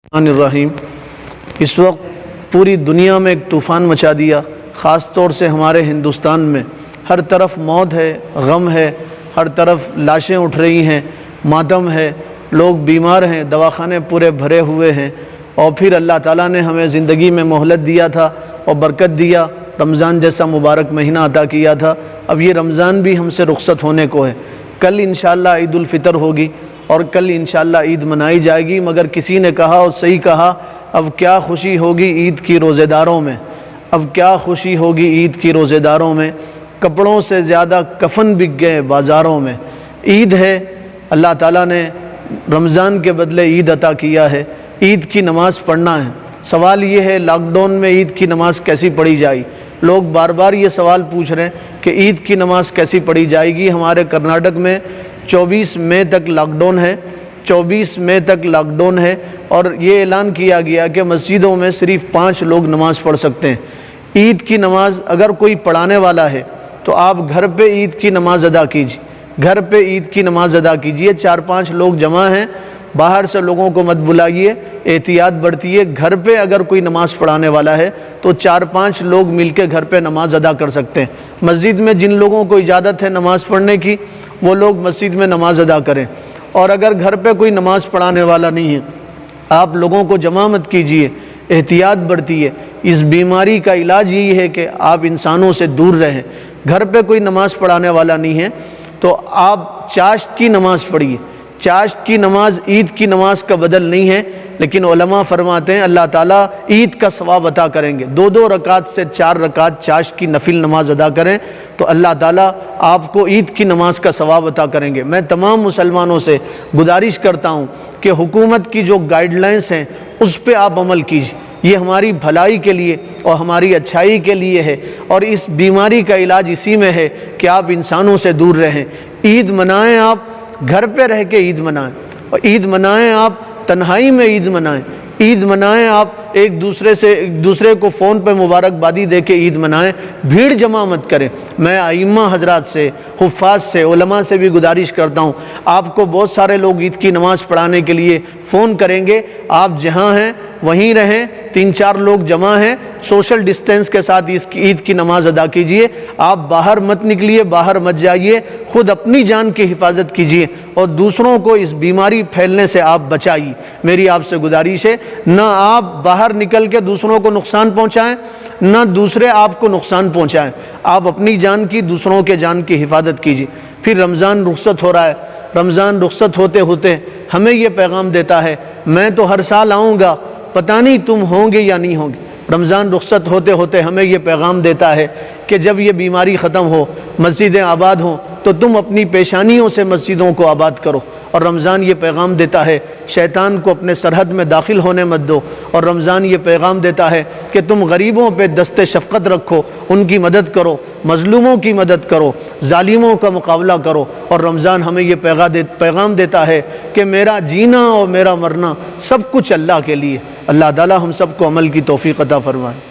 الرحیم۔ اس وقت پوری دنیا میں ایک طوفان مچا دیا، خاص طور سے ہمارے ہندوستان میں ہر طرف موت ہے، غم ہے، ہر طرف لاشیں اٹھ رہی ہیں، ماتم ہے، لوگ بیمار ہیں، دواخانے پورے بھرے ہوئے ہیں۔ اور پھر اللہ تعالیٰ نے ہمیں زندگی میں مہلت دیا تھا اور برکت دیا، رمضان جیسا مبارک مہینہ عطا کیا تھا۔ اب یہ رمضان بھی ہم سے رخصت ہونے کو ہے۔ کل انشاءاللہ عید الفطر ہوگی اور کل انشاءاللہ عید منائی جائے گی، مگر کسی نے کہا اور صحیح کہا، اب کیا خوشی ہوگی عید کی روزے داروں میں، اب کیا خوشی ہوگی عید کی روزے داروں میں۔ کپڑوں سے زیادہ کفن بک گئے بازاروں میں۔ عید ہے، اللہ تعالیٰ نے رمضان کے بدلے عید عطا کیا ہے، عید کی نماز پڑھنا ہے۔ سوال یہ ہے لاک ڈاؤن میں عید کی نماز کیسی پڑھی جائے؟ لوگ بار بار یہ سوال پوچھ رہے ہیں کہ عید کی نماز کیسی پڑھی جائے گی۔ ہمارے کرناٹک میں 24 مئی تک لاک ڈاؤن ہے، 24 مئی تک لاک ڈاؤن ہے، اور یہ اعلان کیا گیا کہ مسجدوں میں صرف 5 لوگ نماز پڑھ سکتے ہیں۔ عید کی نماز اگر کوئی پڑھانے والا ہے تو آپ گھر پہ عید کی نماز ادا کیجیے، گھر پہ عید کی نماز ادا کیجیے۔ 4-5 لوگ جمع ہیں، باہر سے لوگوں کو مت بلائیے، احتیاط برتیے۔ گھر پہ اگر کوئی نماز پڑھانے والا ہے تو 4-5 لوگ مل کے گھر پہ نماز ادا کر سکتے ہیں۔ مسجد میں جن لوگوں کو اجازت ہے نماز پڑھنے کی وہ لوگ مسجد میں نماز ادا کریں، اور اگر گھر پہ کوئی نماز پڑھانے والا نہیں ہے آپ لوگوں کو جمع مت کیجیے، احتیاط برتیے۔ اس بیماری کا علاج یہی ہے کہ آپ انسانوں سے دور رہیں۔ گھر پہ کوئی نماز پڑھانے والا نہیں ہے تو آپ چاشت کی نماز پڑھیے۔ چاشت کی نماز عید کی نماز کا بدل نہیں ہے، لیکن علماء فرماتے ہیں اللہ تعالیٰ عید کا ثواب عطا کریں گے۔ 2 رکعت سے 4 رکعت چاشت کی نفل نماز ادا کریں تو اللہ تعالیٰ آپ کو عید کی نماز کا ثواب عطا کریں گے۔ میں تمام مسلمانوں سے گزارش کرتا ہوں کہ حکومت کی جو گائیڈ لائنز ہیں اس پہ آپ عمل کیجیے، یہ ہماری بھلائی کے لیے اور ہماری اچھائی کے لیے ہے، اور اس بیماری کا علاج اسی میں ہے کہ آپ انسانوں سے دور رہیں۔ عید منائیں، آپ گھر پہ رہ کے عید منائیں، اور عید منائیں آپ تنہائی میں عید منائیں، عید منائیں آپ ایک دوسرے کو فون پہ مبارکبادی دے کے عید منائیں، بھیڑ جمع مت کریں۔ میں ائمہ حضرات سے، حفاظ سے، علماء سے بھی گزارش کرتا ہوں، آپ کو بہت سارے لوگ عید کی نماز پڑھانے کے لیے فون کریں گے، آپ جہاں ہیں وہیں رہیں، 3-4 لوگ جمع ہیں، سوشل ڈسٹینس کے ساتھ اس کی عید کی نماز ادا کیجئے۔ آپ باہر مت نکلیے، باہر مت جائیے، خود اپنی جان کی حفاظت کیجئے اور دوسروں کو اس بیماری پھیلنے سے آپ بچائیے۔ میری آپ سے گزارش ہے نہ آپ باہر نکل کے دوسروں کو نقصان پہنچائیں، نہ دوسرے آپ کو نقصان پہنچائیں۔ آپ اپنی جان کی، دوسروں کے جان کی حفاظت کیجئے۔ پھر رمضان رخصت ہو رہا ہے، رمضان رخصت ہوتے ہوتے ہمیں یہ پیغام دیتا ہے میں تو ہر سال آؤں گا، پتہ نہیں تم ہوں گے یا نہیں ہوں گے۔ رمضان رخصت ہوتے ہوتے ہمیں یہ پیغام دیتا ہے کہ جب یہ بیماری ختم ہو، مسجدیں آباد ہوں تو تم اپنی پیشانیوں سے مسجدوں کو آباد کرو۔ اور رمضان یہ پیغام دیتا ہے شیطان کو اپنے سرحد میں داخل ہونے مت دو، اور رمضان یہ پیغام دیتا ہے کہ تم غریبوں پہ دست شفقت رکھو، ان کی مدد کرو، مظلوموں کی مدد کرو، ظالموں کا مقابلہ کرو۔ اور رمضان ہمیں یہ پیغام دیتا ہے کہ میرا جینا اور میرا مرنا سب کچھ اللہ کے لیے۔ اللہ تعالی ہم سب کو عمل کی توفیق عطا فرمائے۔